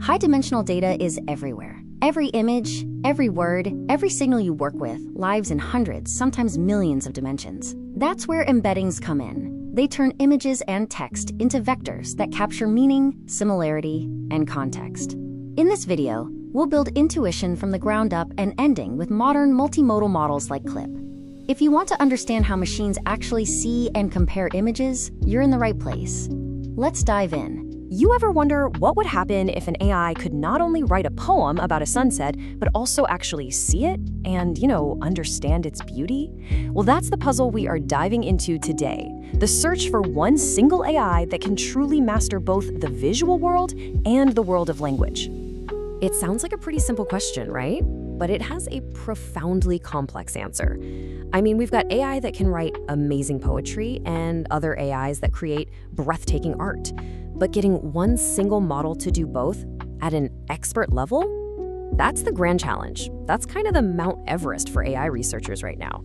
High-dimensional data is everywhere. Every image, every word, every signal you work with lives in hundreds, sometimes millions of dimensions. That's where embeddings come in. They turn images and text into vectors that capture meaning, similarity, and context. In this video, we'll build intuition from the ground up and ending with modern multimodal models like CLIP. If you want to understand how machines actually see and compare images, you're in the right place. Let's dive in. You ever wonder what would happen if an AI could not only write a poem about a sunset, but also actually see it and, understand its beauty? Well, that's the puzzle we are diving into today. The search for one single AI that can truly master both the visual world and the world of language. It sounds like a pretty simple question, right? But it has a profoundly complex answer. We've got AI that can write amazing poetry and other AIs that create breathtaking art. But getting one single model to do both at an expert level, that's the grand challenge. That's kind of the Mount Everest for AI researchers right now.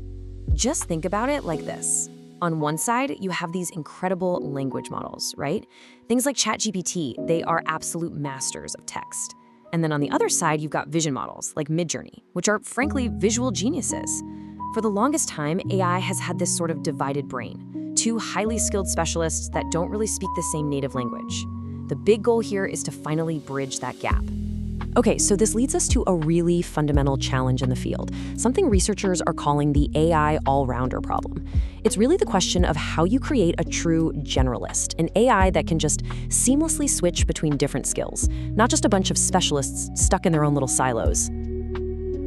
Just think about it like this. On one side, you have these incredible language models, right? Things like ChatGPT, they are absolute masters of text. And then on the other side, you've got vision models like Midjourney, which are frankly visual geniuses. For the longest time, AI has had this sort of divided brain. Two highly skilled specialists that don't really speak the same native language. The big goal here is to finally bridge that gap. Okay, so this leads us to a really fundamental challenge in the field, something researchers are calling the AI all-rounder problem. It's really the question of how you create a true generalist, an AI that can just seamlessly switch between different skills, not just a bunch of specialists stuck in their own little silos.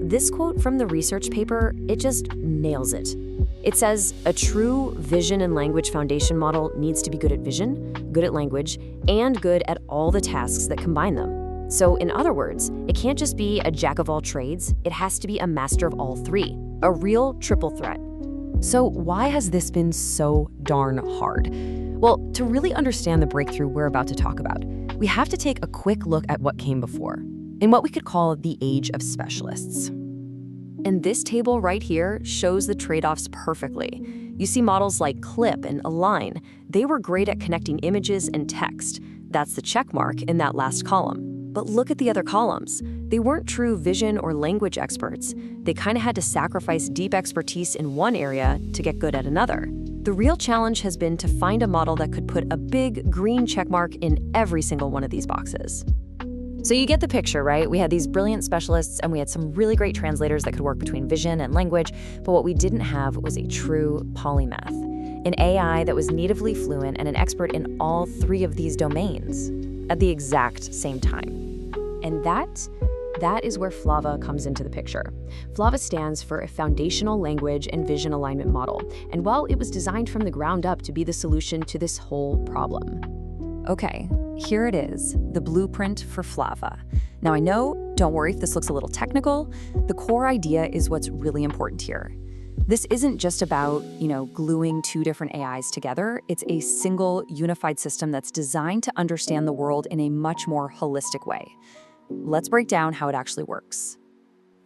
This quote from the research paper, it just nails it. It says, a true vision and language foundation model needs to be good at vision, good at language, and good at all the tasks that combine them. So in other words, it can't just be a jack of all trades, it has to be a master of all three, a real triple threat. So why has this been so darn hard? Well, to really understand the breakthrough we're about to talk about, we have to take a quick look at what came before, in what we could call the age of specialists. And this table right here shows the trade-offs perfectly. You see models like CLIP and Align. They were great at connecting images and text. That's the check mark in that last column. But look at the other columns. They weren't true vision or language experts. They kind of had to sacrifice deep expertise in one area to get good at another. The real challenge has been to find a model that could put a big green check mark in every single one of these boxes. So you get the picture, right? We had these brilliant specialists and we had some really great translators that could work between vision and language, but what we didn't have was a true polymath, an AI that was natively fluent and an expert in all three of these domains at the exact same time. And that is where FLAVA comes into the picture. FLAVA stands for a Foundational Language and Vision Alignment Model, and while it was designed from the ground up to be the solution to this whole problem. Okay, here it is, the blueprint for FLAVA. Now I know, don't worry if this looks a little technical, the core idea is what's really important here. This isn't just about, gluing two different AIs together. It's a single unified system that's designed to understand the world in a much more holistic way. Let's break down how it actually works.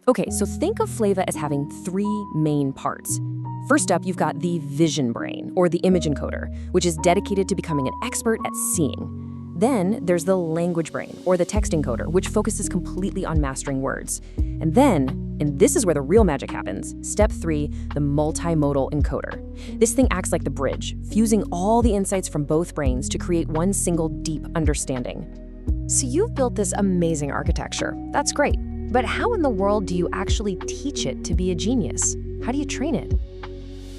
Okay, so think of FLAVA as having three main parts. First up, you've got the vision brain, or the image encoder, which is dedicated to becoming an expert at seeing. Then there's the language brain, or the text encoder, which focuses completely on mastering words. And then, and this is where the real magic happens, step 3, the multimodal encoder. This thing acts like the bridge, fusing all the insights from both brains to create one single deep understanding. So you've built this amazing architecture. That's great. But how in the world do you actually teach it to be a genius? How do you train it?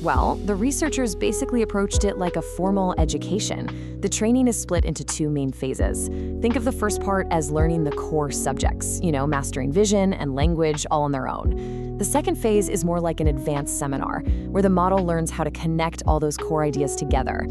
Well, the researchers basically approached it like a formal education. The training is split into two main phases. Think of the first part as learning the core subjects, mastering vision and language all on their own. The second phase is more like an advanced seminar, where the model learns how to connect all those core ideas together.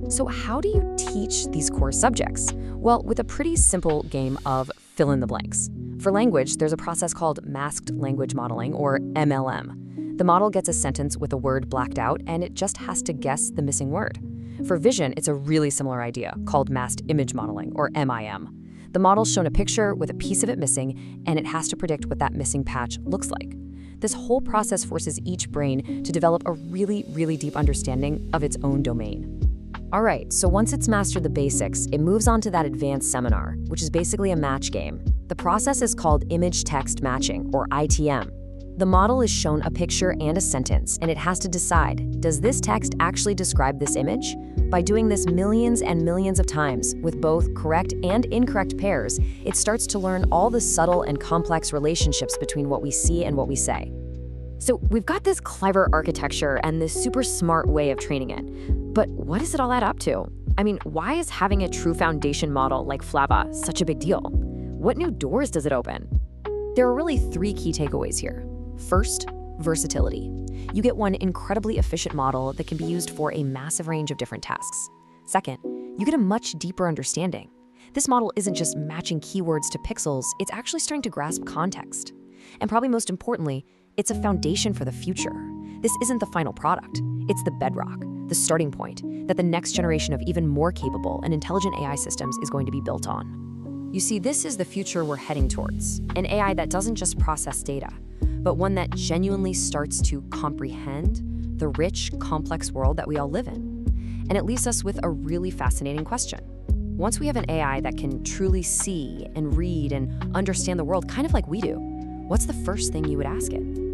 So how do you teach these core subjects? Well, with a pretty simple game of fill in the blanks. For language, there's a process called masked language modeling, or MLM. The model gets a sentence with a word blacked out, and it just has to guess the missing word. For vision, it's a really similar idea, called masked image modeling, or MIM. The model's shown a picture with a piece of it missing, and it has to predict what that missing patch looks like. This whole process forces each brain to develop a really, really deep understanding of its own domain. All right, so once it's mastered the basics, it moves on to that advanced seminar, which is basically a match game. The process is called image-text matching, or ITM. The model is shown a picture and a sentence, and it has to decide, does this text actually describe this image? By doing this millions and millions of times, with both correct and incorrect pairs, it starts to learn all the subtle and complex relationships between what we see and what we say. So we've got this clever architecture and this super smart way of training it. But what does it all add up to? I mean, why is having a true foundation model like Flava such a big deal? What new doors does it open? There are really three key takeaways here. First, versatility. You get one incredibly efficient model that can be used for a massive range of different tasks. Second, you get a much deeper understanding. This model isn't just matching keywords to pixels, it's actually starting to grasp context. And probably most importantly, it's a foundation for the future. This isn't the final product. It's the bedrock, the starting point, that the next generation of even more capable and intelligent AI systems is going to be built on. You see, this is the future we're heading towards. An AI that doesn't just process data, but one that genuinely starts to comprehend the rich, complex world that we all live in. And it leaves us with a really fascinating question. Once we have an AI that can truly see and read and understand the world kind of like we do, what's the first thing you would ask it?